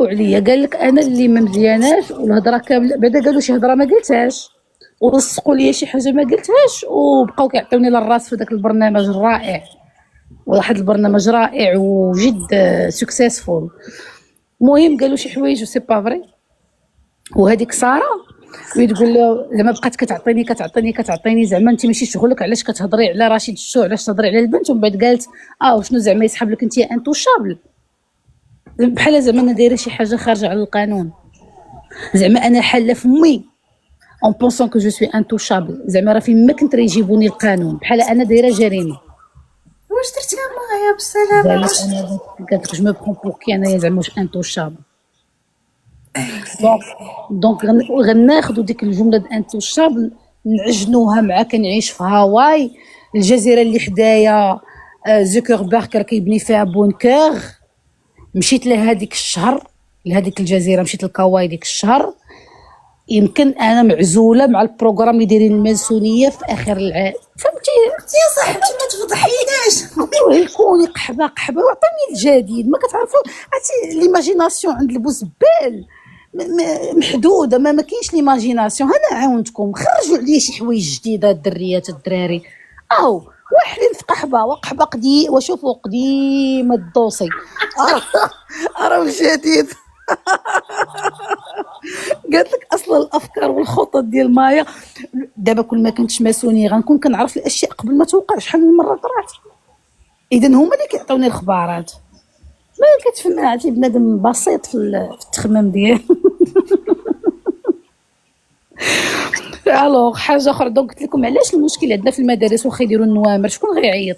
دعاو عليا قال لك انا اللي ما مزياناش، والهضره كامله بعدا قالوا شي هضره ما قلتهاش، ولصقوا لي شي حاجه ما قلتهاش، وبقاو كيعطيوني للراس في داك البرنامج الرائع، واحد البرنامج رائع وجد سكسيسفول. المهم قالوا شي حوايج سي با فري. وهذيك ساره وتقول له زعما بقات كتعطيني زعما انت ماشي شغلك، علاش كتهضري على رشيد الشو، علاش تهضري على البنت؟ ومن بعد قالت وشنو زعما يسحب لك انت انتوشابل، بحال زعما انا دايره شي حاجه خارجه على القانون، زعما انا حاله فمي اون بونسون كو جو سوي انتوشابل، زعما راه فين ما كنت يجيبوني القانون بحال انا دايره جريمه. واش درتي معايا بالسلامه؟ قالت لك جو مو برون بور كي انايا زعما واش انتوشابل. دونك غناخذوا ديك الجمله د انتوشابل نعجنوها مع كنعيش في هاواي، الجزيره اللي حدايا زوكربيرغ راه كيبني فيها بونكور. مشيت لهاديك الشهر لهاديك الجزيره، مشيت لكاواي ديك الشهر، يمكن انا معزوله مع البروغرام اللي دايرين الماسونيه في اخر العام، فهمتي يا صاحبتي ما تفضحيناش. كوني قحبه وعطيني الجديد، ما كتعرفوا عرفتي ليماجيناسيون عند البوزبال محدوده، ما كاينش ليماجيناسيون. انا عاونتكم، خرجوا عليا شي حوايج جديده الدريات الدراري، واحلين في قحبه وقحبه وشوفوا قديم الدوسي راه جديد. قالت لك اصلا الافكار والخطط ديال مايا دابا كل ما كنتش ماسوني غنكون كنعرف الاشياء قبل ما توقع، شحال من مره طرات. اذا هما اللي كيعطيوني الخبارات، ما كتفهم عرفتي بنادم بسيط في التخمام ديالو. الوغ حاجه اخرى، دونك قلت لكم علاش المشكل عندنا في المدارس واخا يديروا النوامر، شكون غيعيط؟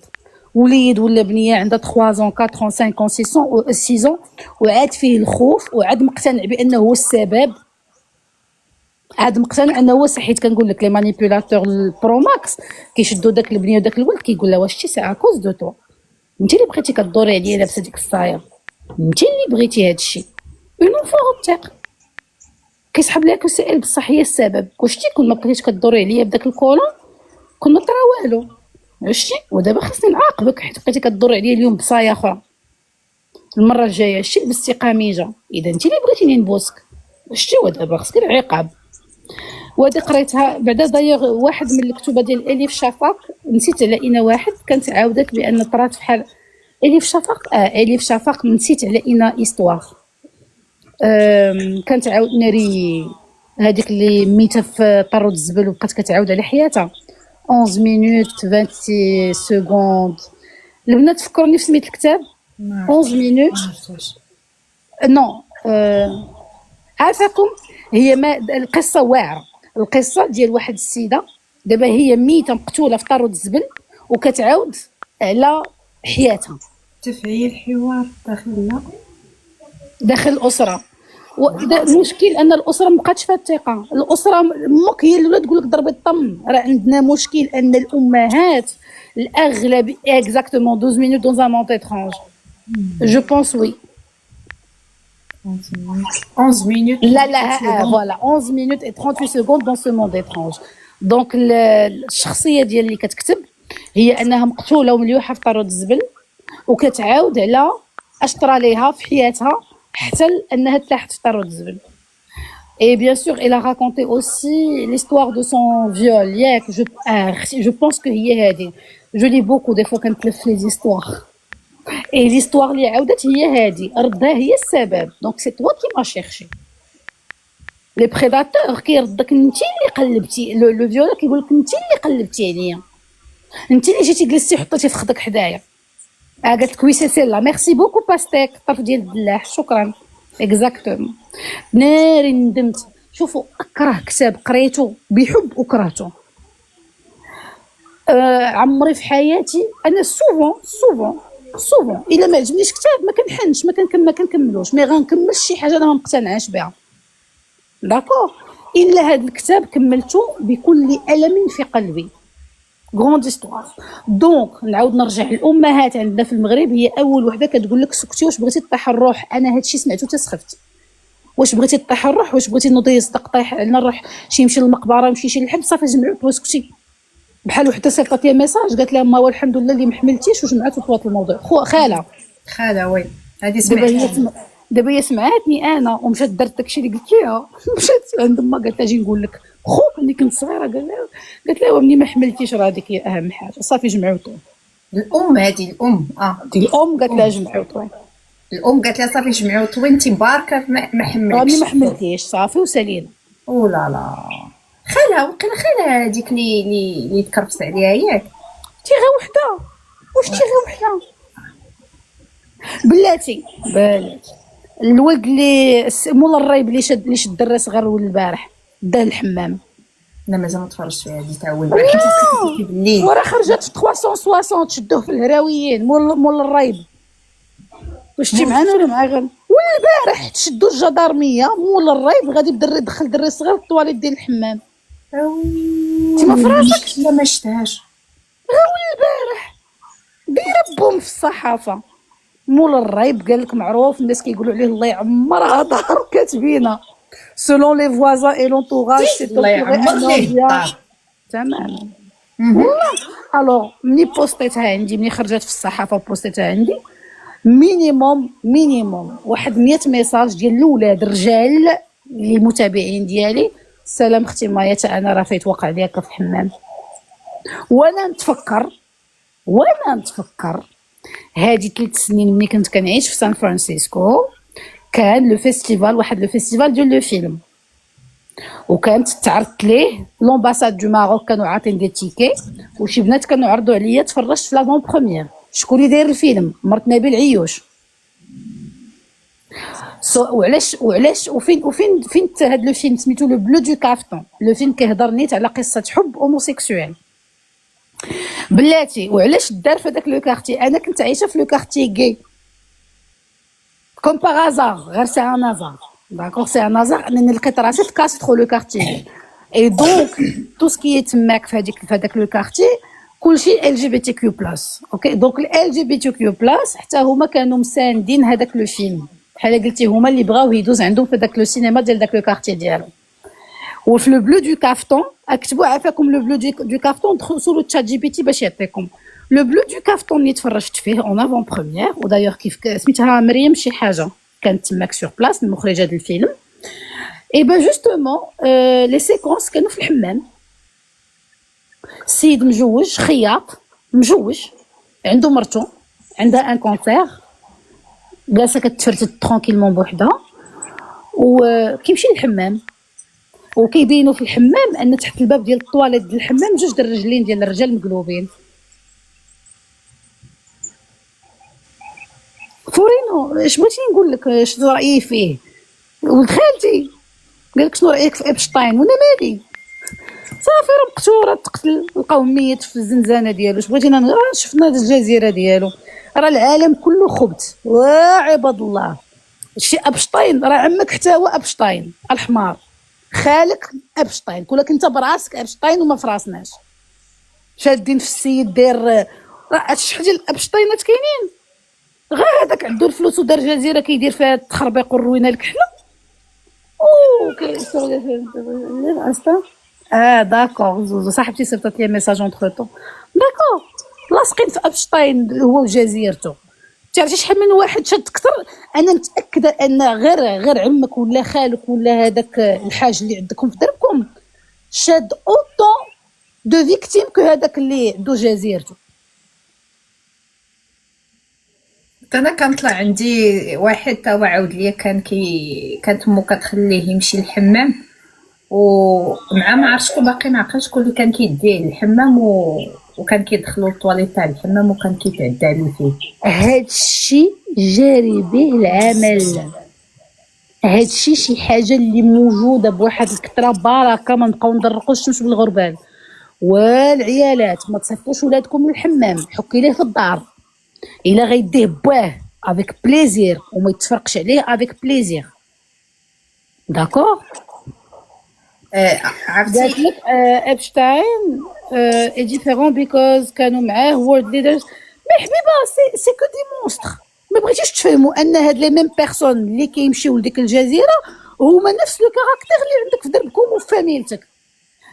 وليد ولا بنيه عندها 3 ans 4 ans 5 ans 6 ans وعاد فيه الخوف، وعاد مقتنع بانه هو السبب، عاد مقتنع انه هو صحيت. كنقول لك لي مانيبيولاتور البرو ماكس كيشدوا داك البنيه وداك الولد، كيقول لها واش تي سي اكوز دو تو، انت اللي بغيتي كدوري عليا لابسه ديك الصايه، انت اللي بغيتي هادشي. اون فوغ كيسحب لها كسائل بصح هي السبب. واش كون ما بقيتيش كدوري عليا بداك الكولون كنا طرا والو، عرفتي؟ ودابا خاصني نعاقبك حيت بقيتي كدوري عليا اليوم بصايه اخرى، المره الجايه شتي لبستي قميجه، اذا انت اللي بغيتيني نبوسك، عرفتي؟ ودابا خصك العقاب. وهذه قريتها بعدا دايوغ واحد من الكتوبه ديال اليف شفاق، نسيت على اين واحد كانت عاودت بان طرات بحال اليف شفاق. اليف شفاق نسيت على اين ايستوار. كانت عاود ناري هذيك اللي ميته في طرود الزبل وبقات كتعاود على حياتها 11 مينوت 20 سكوند. البنات فكروني في سميت الكتاب 11 مينوت نو عافاكم. هي ما القصه واعره، القصه ديال واحد السيده دابا هي ميته مقتوله في طرود الزبل وكتعاود على حياتها. تفعيل حوار داخل الاسره. المشكل ان الاسره مابقاتش فيها الثقه، الاسره امك هي الاولى تقول لك ضربي الطم. راه عندنا مشكل ان الامهات الاغلب اكزاكتومون 12 مينوت دون ان موند étrange جو بونس وي 11 minutes لا فوالا 11 مينوت et 38 secondes dans ce monde étrange. دونك الشخصيه ديال اللي كتكتب هي انها مقتوله ومليوحه في طرود الزبل وكتعاود على اش طرا ليها في حياتها حتى انها تلاحت في طرود الزبل. Et bien sûr, elle a raconté aussi l'histoire de son viol. Je pense que هي هذه. Je lis beaucoup des fois كنتلف لي زيستوار. Et l'histoire اللي عاودت هي هذه، ردها هي السبب. Donc c'est toi qui m'as cherché. Les prédateurs كيردك انت اللي قلبتي لو فيول، كيقول لك انت اللي قلبتي عليا، انت اللي جيتي جلستي حطيتي في خدك حدايا. قالت لك وي سي سيلا ميرسي بوكو باستيك طرف ديال الدلاح شكرا اكزاكتومون. ناري ندمت. شوفوا اكره كتاب قريته بحب وكرهته. عمري في حياتي انا سوفون الا ما عجبنيش كتاب ما كنحنش ما كنكملوش، مي غنكمل شي حاجه انا ما مقتنعاش بها داكور. الا هذا الكتاب كملته بكل الم في قلبي. غروند استوار. دونك نعاود نرجع للامهات عندنا في المغرب، هي اول وحده كتقول لك سكتي واش بغيتي طيح الروح. انا هادشي سمعته تسخفت. واش بغيتي طيح الروح، واش بغيتي نوضي يصدق طيح علينا الروح، شي يمشي للمقبره ويمشي شي للحب صافي جمعوك وسكتي. بحال وحده صيفطت لي ميساج قالت لها ما هو الحمد لله اللي ما حملتيش وجمعات وطوات الموضوع. خاله وي هذه سمعتها. دابا هي سمعاتني انا ومشات دارت داكشي اللي قلت ليها. مشات عند ما قالت لها اجي نقول لك خوك ملي كنت صغيره، قالت لها ملي ما حملتيش راه هذيك هي اهم حاجه، صافي جمعوتو. الام هذه الام دي الام قالت لها جمعوتو، الام قالت لها صافي جمعوا وانت مباركه ما ملي حملكش. ما حملتيش صافي وسالينا. او لا لا، خالها وقيلا خالها هذيك اللي تكرفس عليها ياك. تي غير وحده، واش تي غير وحده بلاتي الولد اللي مولا الرايب اللي شد الراس غير ولد البارح داه الحمام. انا مازال ما تفرجتش فيها هذه تاع اول البارح، حيت بالليل وراه خرجت في 360 شدوه في الهراويين مولا الرايب. واش تي معانا ولا مع غير والبارح تشدوا الجدارميه مولا الرايب غادي يبدا يدخل دري صغير الطواليت ديال الحمام. انت ما فراسكش؟ لا ما شفتهاش. البارح دايره بوم في الصحافه. مولا الرايب قال لك معروف، الناس كيقولوا عليه الله يعمرها دار كاتبينه سولون لي فوازان اي لونطوراج سي الله يعمر ليه الدار. تماما. والله الوغ ملي بوستيتها عندي، ملي خرجت في الصحافه وبوستيتها عندي مينيموم واحد 100 ميساج ديال الاولاد الرجال اللي متابعين ديالي. سلام اختي مايا، تا انا راه فايت وقع لي هكا في الحمام. وانا نتفكر هادي 3 سنين ملي كنت كنعيش في سان فرانسيسكو، كان لو فيستيفال، واحد لو فيستيفال ديال لو فيلم، وكانت تعرضت ليه لومباساد دو ماروك، كانوا عاطين دي تيكي، وشي بنات كانوا عرضوا عليا تفرجت في لافون بروميير. شكون اللي داير الفيلم؟ مرت نبيل عيوش. وعلاش وفين هاد لو فيلم سميتو لو بلو دو كافتون. لو فيلم كيهضر نيت على قصه حب اوموسيكسويل بلاتي. وعلاش دار في داك لو كارتي؟ انا كنت عايشه في لو كارتي غي كوم باغازار، غير سي ان ازار، داكوغ سي ان ازار انني لقيت راسي في كاسترو لو كارتي. اي دونك تو سكي تماك في هذاك لو كارتي كلشي ال جي بي تي كيو بلاس. اوكي دونك ال جي بي تي كيو بلاس حتى هما كانوا مساندين هذاك لو فيلم، بحال قلتي هما اللي بغاو يدوز عندهم في داك لو سينما ديال داك لو كارتي ديالو. وفي لو بلو دو كافتون اكتبوا عافاكم لو بلو دو كافتون، دخلوا تشات جي بي تي باش يعطيكم لو بلو دو كافتون اللي تفرجت فيه اون افون بروميير. ودايوغ كيف سميتها مريم شي حاجه كانت تماك سور بلاص المخرجه ديال الفيلم. اي با جوستومون لي سيكونس كانوا في الحمام. السيد مجوج، خياط مجوج، عنده مرتو عندها ان كونسير، جالسه كتفرتد ترونكيلمون بوحدها، وكيمشي للحمام. وكيبينوا في الحمام ان تحت الباب ديال الطواليت ديال الحمام جوج د الرجلين ديال الرجال مقلوبين. فورينو اش بغيتي نقول لك؟ شنو رايي فيه؟ ولد خالتي قال لك شنو رايك في ابشتاين؟ وانا مالي؟ صافي راه مقتول، راه تقتل، لقاو ميت في الزنزانه ديالو. اش بغيتينا شفنا الجزيره ديالو، راه العالم كله خبت. وعباد الله شي ابشتاين، راه عمك حتى هو ابشتاين الحمار، خالك ابشتاين، كلك انت براسك ابشتاين وما فراسناش شادين في السيد داير. راه شحال ديال الابشتاينات كاينين، غير هذاك عنده الفلوس ودار جزيره كيدير فيها التخربيق والروينه الكحله. اوكي استا داكور زوزو صاحبتي صيفطت لي ميساج اونتر طون. داكور لاصقين في ابشتاين هو وجزيرته. تعرفي شحال من واحد شاد كثر؟ انا متاكده ان غير عمك ولا خالك ولا هذاك الحاج اللي عندكم في دربكم شاد اوطون دو فيكتيم كو هذاك اللي عنده جزيرته. انا كنطلع عندي واحد تا هو عاود ليا كانت مو كتخليه يمشي للحمام، ومع ما عرفت شكون باقي ناقل شكون اللي كان كيديه للحمام وكان كيدخلوا للطواليت تاع الحمام وكان كيتعدى عليه فيه. هادشي جاري به العمل، هادشي شي حاجه اللي موجوده بواحد الكثره بركه. ما نبقاو ندرقوا الشمس بالغربال. والعيالات ما تصيفطوش ولادكم للحمام، حكي ليه في الدار. الا غيديه بواه افيك بليزير وما يتفرقش عليه افيك بليزير. داكور عرفتي قالت لك ابشتاين اي ديفيرون بيكوز كانوا معاه وورد ليدرز. مي حبيبه سي كو دي مونستر. ما بغيتيش تفهموا ان هاد لي ميم بيرسون اللي كيمشيو لديك الجزيره هما نفس لو كاركتير اللي عندك في دربكم وفي فاميلتك،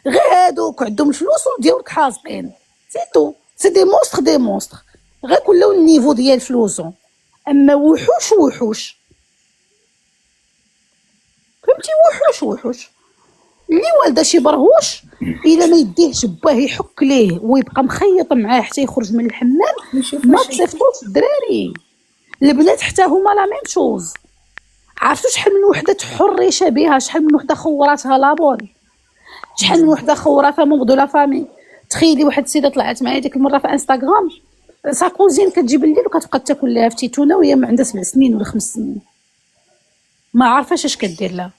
غير هادوك عندهم الفلوس وديالك حاصقين. سي تو سي دي مونستر غير كلو النيفو ديال فلوسهم. اما وحوش فهمتي؟ وحوش اللي والده شي برهوش الا ما يديهش باه يحك ليه ويبقى مخيط معاه حتى يخرج من الحمام نشوف ما واش تصيفطوش الدراري. البنات حتى هما لا ميم شوز. عرفتوا شحال من وحده تحريشه بها، شحال من وحده خوراتها لابول، شحال من وحده خوراتها مون دو لا فامي. تخيلي واحد السيده طلعت معايا ديك المره في انستغرام، ساكوزين كتجيب الليل وكتبقى تاكل لها فتيتونه وهي ما عندها 7 سنين ولا 5 سنين، ما عارفاش اش كدير لها.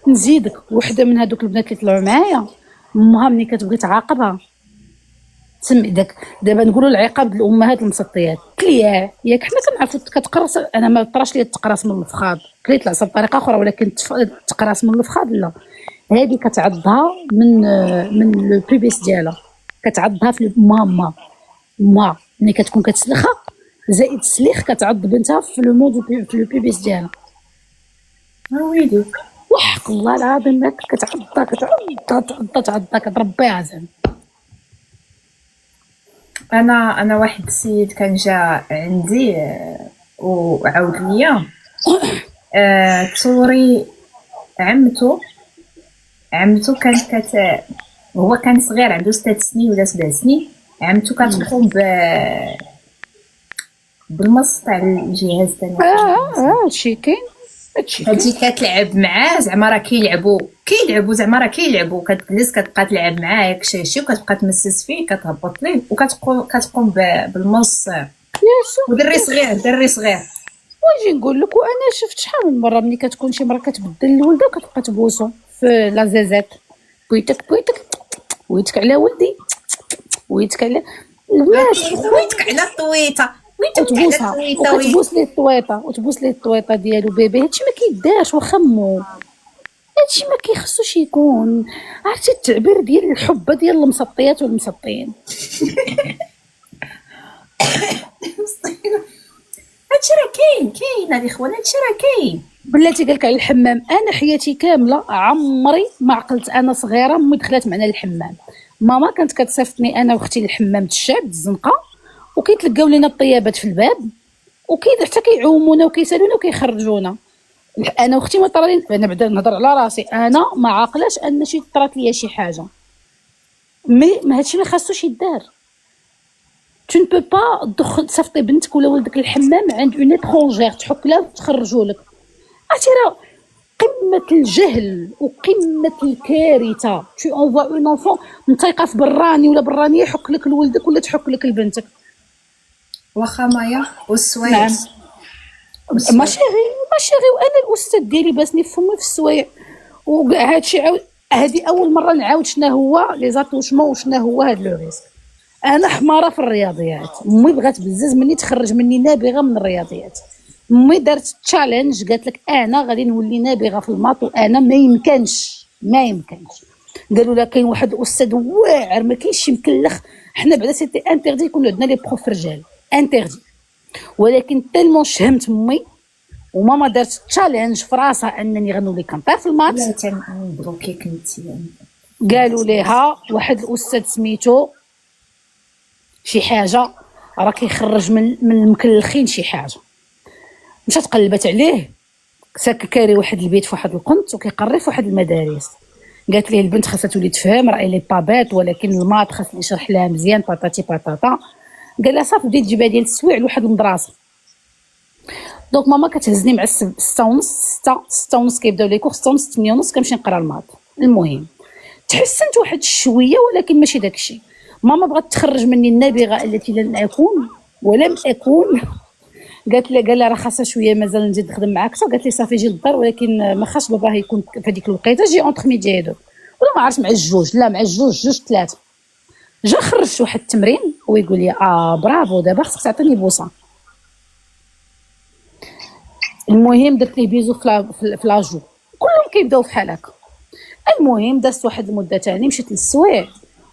نزيدك وحده من هذوك البنات اللي طلعوا معايا، امها ملي كتبغي تعاقبها سمي داك، دابا نقولوا العقاب ديال الامهات المسطيات كليا ياك، حنا كنعرفوا كتقرص. انا ما طراش لي تقراص من الفخاض، كليت العصا بطريقه اخرى، ولكن تقراص من الفخاض لا. هذه كتعضها من لو بيبيس ديالها، كتعضها في ماما ما ملي كتكون كتسلخها زائد السليخ كتعض بنتها في لو مود في لو بيبيس ديالها. ويلي. وحق الله العظيم كتعضها كتربيها زعما. انا واحد السيد كان جا عندي وعاود ليا تصوري عمته كانت هو كان صغير عنده 6 سنين ولا 7 سنين. عمته كتقوم بالمص تاع الجهاز تاعنا. هادشي كاين، هادشي هادشي كتلعب معاه زعما راه كيلعبوا زعما راه كيلعبوا، كتجلس كتبقى تلعب معاه ياك شي وكتبقى تمسس فيه كتهبط ليه وكتقوم بالمص. ودري صغير ونجي نقول لك، وانا شفت شحال من مره ملي كتكون شي مرة كتبدل الولده وكتبقى تبوسو في لازازات، بويتك ويتك على ولدي ويتك على البنات ويتك على الطويطه وتبوسها وتبوس ليه الطويطه ديالو بيبي. هادشي ما كيدارش وخمو، هادشي ما كيخصوش يكون. عرفتي التعبير ديال الحب ديال المسطيات والمسطين. هادشي راه كاين الاخوان، هادشي راه كاين. بلاتي قالك على الحمام، انا حياتي كامله عمري ما عقلت انا صغيره امي دخلت معنا للحمام. ماما كانت كتصيفطني انا واختي للحمام الشعب الزنقه، وكيتلقاو لينا الطيابات في الباب حتى كيعومونا وكيسالونا وكيخرجونا. انا واختي ما طرالي، انا بعدا نهضر على راسي، انا ما عاقلاش ان شي طرات ليا شي حاجه. ما هادشي ما خاصوش يدار. tu ne peux pas تدخل تصيفطي بنتك ولا ولدك للحمام عند اون اترونجير تحك لها وتخرجوا لك. عرفتي راه قمه الجهل وقمه الكارثه. tu envoies un enfant مطيقه في براني ولا برانيه يحك لك لولدك ولا تحك لك لبنتك. واخا مايا والسوايع. نعم ما شيري وانا الاستاذ ديالي باسني فمي في السوايع وكاع هادشي. هذه اول مره نعاود شنو هو لي زاتوشمون وشنو هو هاد لو ريسك. انا حماره في الرياضيات، امي بغات بزاف مني تخرج مني نابغه من الرياضيات. امي دارت تشالنج قالت لك انا غادي نولي نابغه في الماط، وانا ما يمكنش. قالوا لها كاين واحد الاستاذ واعر ما كاينش شي مكلخ. حنا بعدا سيتي انتردي يكون عندنا لي بروف رجال انتردي، ولكن تالمون شهمت امي وماما دارت تشالنج في راسها انني غنولي كنطير في الماط. لا تنبروكي كنتي. قالوا ليها واحد الاستاذ سميتو شي حاجه راه كيخرج من المكلخين شي حاجه. مشات قلبت عليه، كاري واحد البيت في واحد القنت وكيقري في واحد المدارس. قالت ليه البنت خاصها تولي تفهم راه لي طابات، ولكن الماط خاص يشرح لها مزيان باتاتي باتاتا. قال لها صافي بديت تجيبها ديال التسويع لواحد المدرسه. دونك ماما كتهزني مع 6:30 كيبداو لي كور 6:30 8:30 كنمشي نقرا الماط. المهم تحسنت واحد شويه ولكن ماشي داكشي. ماما بغات تخرج مني النابغه التي لن اكون ولم اكون. قال لها راه خاصها شويه مازال نزيد نخدم معاك اكثر. قالت لي صافي جي للدار، ولكن ما خاصش باباه يكون في هذيك الوقيته، جي اونتر ميدي هادو ولا ما عرفت مع الجوج، لا مع الجوج 3. جا خرجت واحد التمرين ويقول لي برافو دابا خصك تعطيني بوصه. المهم درت ليه بيزو في لاجو، كلهم كيبداو بحال هكا. المهم دازت واحد المده ثاني مشيت للسوايع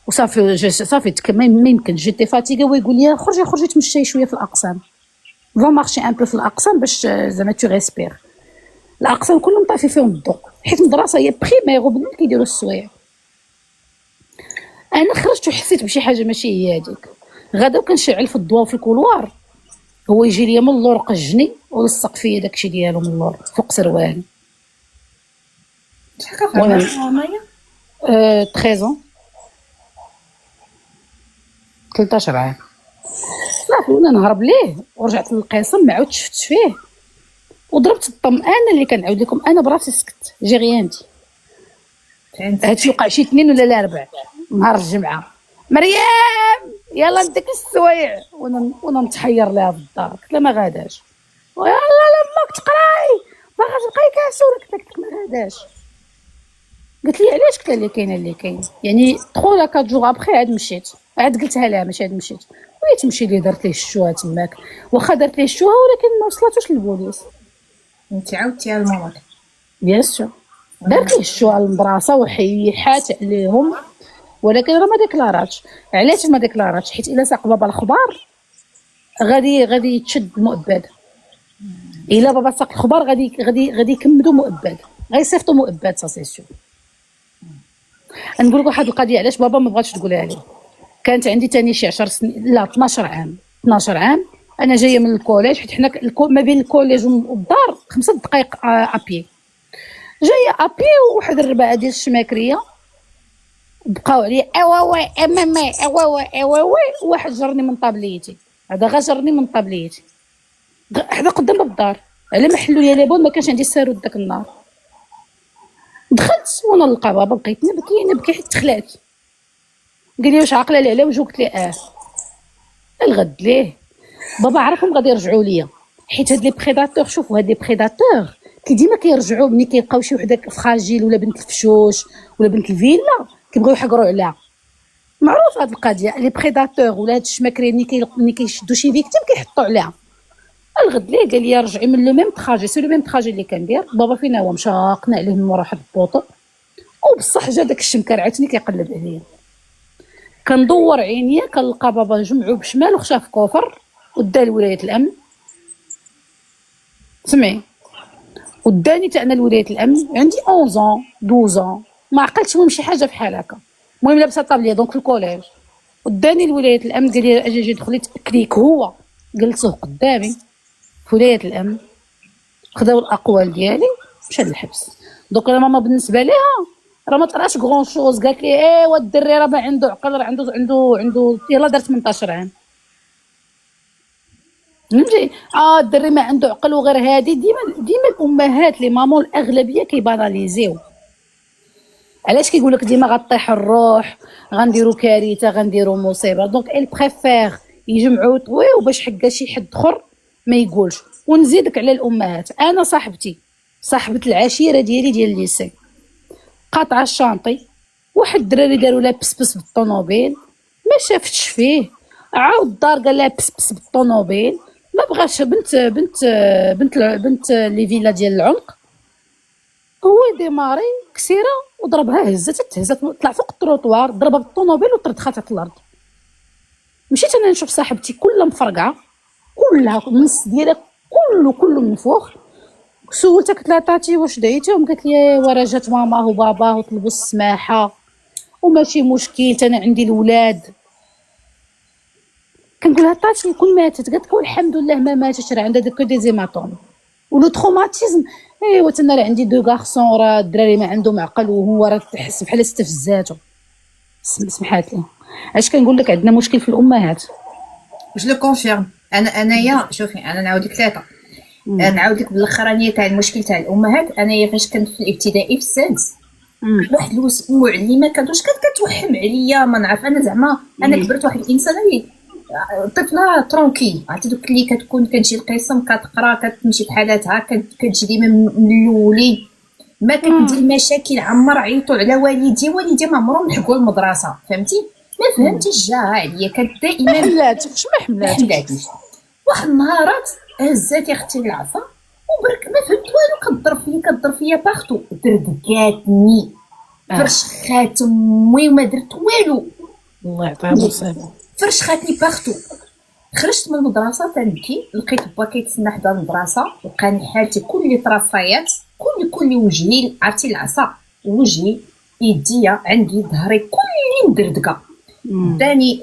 وصافي ما يمكن جيتي فاتيغا. ويقول لي خرجي تمشي شويه في الاقسام، فا مارشي ان بو في الاقسام باش زعما تو ريسبير. الاقسام كلهم طافي فيهم الضوء حيت المدرسه هي بريمير وبنات كيديروا السوايع. انا خرجت وحسيت بشي حاجه ماشي هي هذيك. غدا وكنشعل في الضوء في الكولوار، هو يجي ليا من اللور قجني ولصق فيا داكشي ديالو من اللور فوق سروالي. شحال كتهضر وانا مع مايا؟ 13 13 عام. صافي وانا نهرب ليه ورجعت للقسم، ما عاودتش شفت فيه، وضربت الطمأنة اللي كنعاود لكم انا براسي سكت جي غيان دي. فهمتي. هادشي وقع شي 2 ولا لا 4 نهار الجمعه، مريم يلا نديك السوايع، وانا نتحير لها في الدار، قلت لها ما غاداش، ويلا لماك تقراي ما غتبقاي كاسوره، قلت لك ما غاداش. قالت لي علاش؟ قلت لها اللي كاين اللي كاين، يعني 3 ولا 4 جوغ ابخي عاد مشيت، عاد قلتها لها ماشي عاد مشيت، وهي تمشي لي درت ليه الشوها تماك، واخا درت ليه الشوها ولكن ما وصلتوش للبوليس. انت عاودتيها لماماك؟ بيان سور درت ليه الشوها المدرسه وحيحات عليهم، ولكن راه ما ديكلاراتش. علاش ما ديكلاراتش؟ حيت الا ساق بابا الخبار غادي يتشد المؤبد، الا بابا ساق الخبار غادي يكمدوا مؤبد، غيصيفطوا مؤبد سا سي سيو. نقول لك واحد القضيه علاش بابا ما بغاتش تقولها لي. كانت عندي تاني شي 10 سنين لا 12 عام، 12 عام انا جايه من الكوليج، حيت حنا ما بين الكوليج والدار 5 دقائق ابي، جايه ابي وواحد الربعه ديال الشماكريه بقاو عليا اواوي امامي اواوي، واحد جرني من طابليتي، هذا غا جرني من طابليتي حدا قدام باب الدار، على ما حلوا لي لابون ما كانش عندي السارود داك النهار. دخلت وانا نلقى بابا بقيت نبكي حيت تخلعت. قال لي واش عاقله على وجهك؟ قلت ليه الغد ليه بابا عرفهم غادي يرجعوا ليا، حيت هاد لي بريداتور، شوفوا هاد لي بريداتور كي ديما كيرجعوا ملي كيلقاو شي وحده فراجيل ولا بنت الفشوش ولا بنت الفيلا كيبغيو يحقروا عليها. معروف هاد القضيه، لي بريداتور ولا هاد الشماكري ملي كيشدوا شي فيكتيم كيحطوا عليها. الغد ليه قال لي رجعي من لو ميم تراجي، سي لو ميم تراجي اللي كندير. بابا فينا هو مشاقنا عليه من ورا واحد البوطو، وبصح جا داك الشمكر عاوتاني كيقلب عليا، كندور عينيا كنلقى بابا جمعو بشمال وخشا في كوفر ودا لولايه الامن. سمعي وداني تا انا لولايه الامن، عندي 11 12 ما عقلتش المهم شي حاجه بحال هكا، المهم لابسه طابليه دونك في الكوليج، وداني لولايه الامن قال لي اجي دخلي تاكليك، هو جلسوه قدامي في ولايه الامن، خداو الاقوال ديالي مشى للحبس. دوك انا ماما بالنسبه ليها راه ما طراش غون شوز، قالت لي ايوا الدري راه ما عنده عقل، راه عنده يلا دار 18 عام. فهمتي؟ الدري ما عنده عقل وغير هادي. ديما الامهات لي مامون الاغلبيه كيباناليزيو. علاش كيقول لك ديما غطيح الروح، غنديروا كارثه، غنديروا مصيبه، دونك ال بريفير يجمعوا طويو باش حكا شي حد اخر ما يقولش. ونزيدك على الامهات، انا صاحبتي صاحبه العشيره ديالي ديال الليسي قاطعه الشانطي، واحد الدراري داروا لها بسبس بالطوموبيل ما شافتش فيه، عاود الدار قال لها بسبس بالطوموبيل ما بغاش. بنت لي فيلا ديال العنق، هو ديماري كسيره وضربها، هزت طلع فوق التروطوار، ضربها بالطوموبيل وطردها تحت الارض. مشيت انا نشوف صاحبتي كلها مفرقعه، كلها النص ديالها كله منفوخ. سولتها قلت لها طاتي واش دعيتيهم؟ قالت لي ورا جات ماما وبابا وطلبوا السماحه وماشي مشكل انا عندي الولاد. كنقول لها طاتي كون ماتت؟ قالت لك والحمد لله ما ماتش، راه عندها داك دي زيماتوم ولو تروماتيزم. ايوا تما راه عندي دو غارسون، راه الدراري ما عندهم عقل وهو راه تحس بحال استفزاتو. سمحات لي. اش كنقول لك عندنا مشكل في الامهات. واش لو كونفيرم. انايا شوفي انا نعاود لك ثلاثه، نعاود لك بالاخرانيه تاع المشكل تاع الامهات. انايا فاش كنت في الابتدائي في السادس، واحد المعلمه كانت واش كانت كتوحم عليا ما نعرف انا زعما انا كبرت واحد الانسان اللي طفله ترونكي، عرفتي دوك اللي كتكون كتجي القسم كتقرا كتمشي بحالاتها كتجي ديما من الاولين، ما كتدير مشاكل. عمر عيطوا على والدي ما عمرهم لحقوا المدرسه، فهمتي؟ ما فهمتيش جاها عليا، كانت دائما حملاتك ما حملاتش. واحد النهارات هزات اختي العصا وبرك ما فهمت والو، كضرب فيا باختو، دردقاتني فرشخات امي وما درت والو، الله يعطيها الصحه. فرشخاتني باختو. خرجت من المدرسه تنبكي، لقيت با كيتسنى حدا المدرسه، لقاني حالتي كلي طرفايات، كل وجهي عرفتي العصا، وجهي يديا عندي ظهري كلي مدردقه. داني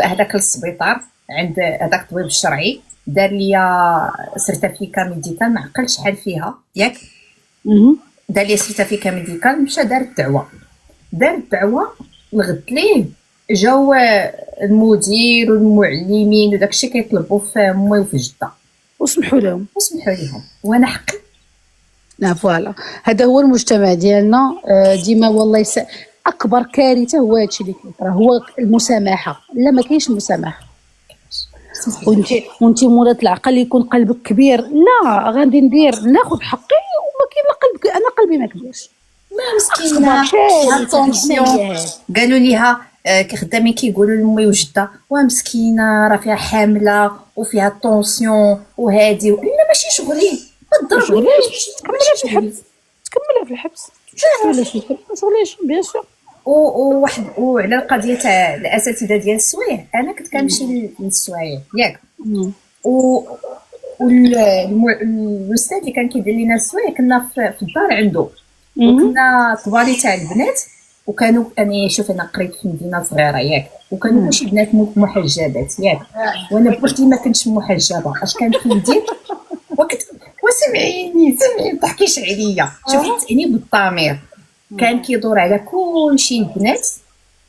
هذاك للسبيطار عند هذاك الطبيب الشرعي، دار لي سيرتيفيكا ميديكال ما عقلتش شحال فيها ياك. دار لي سيرتيفيكا ميديكال، مشى دار الدعوه لغد ليه جاو المدير والمعلمين وداكشي كيطلبوا في امي وفي جده وسمحوا لهم. وسمحوا ليهم، وانا حقي. فوالا هذا هو المجتمع ديالنا. ديما والله اكبر كارثه هو هادشي اللي كيطرا، هو المسامحه. لا ما كاينش المسامحه. وانت مرات العقل يكون قلبك كبير، لا غادي ناخذ حقي، وما كاين لا قلبك، انا قلبي ما كبيرش. مسكينه اتونسيون قالوا ليها كخدامين كيقولوا لامي وجده مسكينه راه فيها حامله وفيها طونسيون وهادي لا ماشي شغلي، ما تضربنيش، تكملها في الحبس، تكملها في الحبس، علاش في الحبس ما شغليش بيان سور. وواحد وعلى القضيه تاع الاساتذه ديال السوايع، انا كنت كنمشي للسوايع ياك، الاستاذ اللي كان كيدير لينا السوايع كنا في الدار عنده، وكنا طوالي تاع البنات، وكانوا انا شوف انا قريت في مدينه صغيره ياك، وكانوا شي بنات محجبات ياك، وانا بوحدي ما كنتش محجبه. اش كان كيدير وكنت وسمعيني ما تحكيش عليا، شوفي تاني بالضمير كان كيدور على كلشي البنات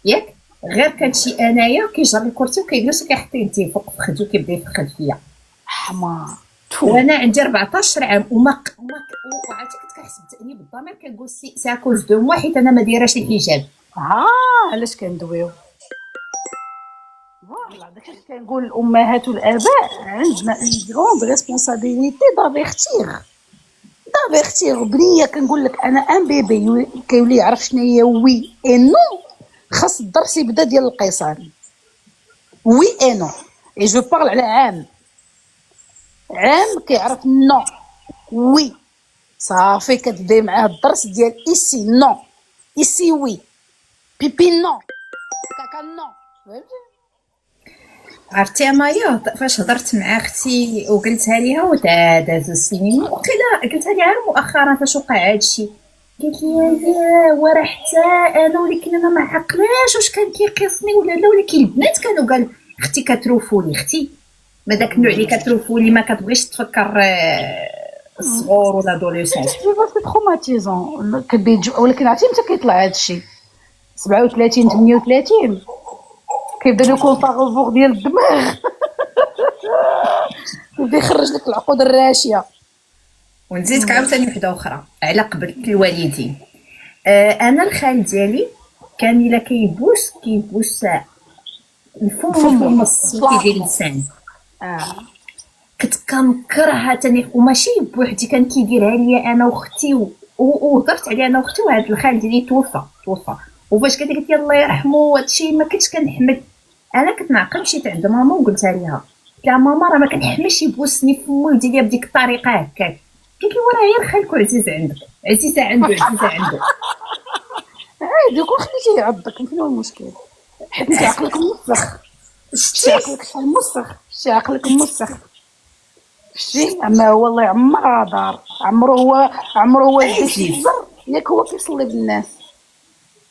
ياك، غير كنمشي انايا كيجر الكرسي وكيجلس وكيحط يديه فوق فخدو وكيبدا يفخد فيا حمار. وانا عندي 14 عام وعرفتي كنت كنحس بتانيب الضمير، كنقول سي اكوز دو موا حيت انا ما دايراش الحجاب. علاش كندويو فوالا داك اللي كنقول الامهات والاباء عندنا اون غروند ريسبونسابيلتي دافيرتيغ بنيه. كنقول لك انا ان بيبي كيولي يعرف شنو هي وي اي نو، خاص الدرس يبدا ديال القيصر وي اي نو. اي جو بارل على عام كيعرف نو وي، صافي كتبداي معاه الدرس ديال ايسي نو، ايسي وي، بيبي نو، كاكا نو. فهمتي؟ عرفتي مايا فاش هضرت مع اختي وقلتها ليها وداز السنين وقيلا قلتها ليها مؤخرا فاش وقع هادشي، قالت لي يا ورا حتى انا ولكن انا ما عقلاش واش كان كيقيسني ولا لا، ولكن البنات كانوا قال اختي كتروفولي، اختي ما داك النوع اللي كتروفولي ما كتبغيش تفكر الصغور ولا دوليسونس، باسكو تروماتيزون كبيج. ولكن عرفتي متى كيطلع هادشي 37 38 كيبدا يكون طاغوفور ديال الدماغ يبدا يخرج لك العقود الراشيه. ونزيدك عاوتاني وحده اخرى على قبل الوالدين. انا الخال ديالي كان الا كيبوس الفم نص كيدير اللسان، كنت كنكرهها تاني، وماشي بوحدي كان كيديرها ليا انا واختي، وهضرت عليها انا واختي، وهذا الخال ديالي توفى وفاش قالت لي الله يرحمه هادشي ما كنتش كنحمل. انا كنت نعقل مشيت عند ماما وقلتها ليها ماما راه ما كنحملش يبوسني فمي ويدير لي بديك الطريقه هكاك. قالت لي وراه غير خالك عزيز عندك، عزيزه عنده عادي كون خليتيه يعضك، فين هو المشكل؟ حيت انت عقلك موسخ، شتي عقلك موسخ شتي. اما هو الله يعمر دار عمره هو ياك هو كيصلي بالناس،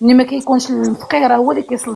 ملي ما كيكونش الفقير هو اللي كيصلي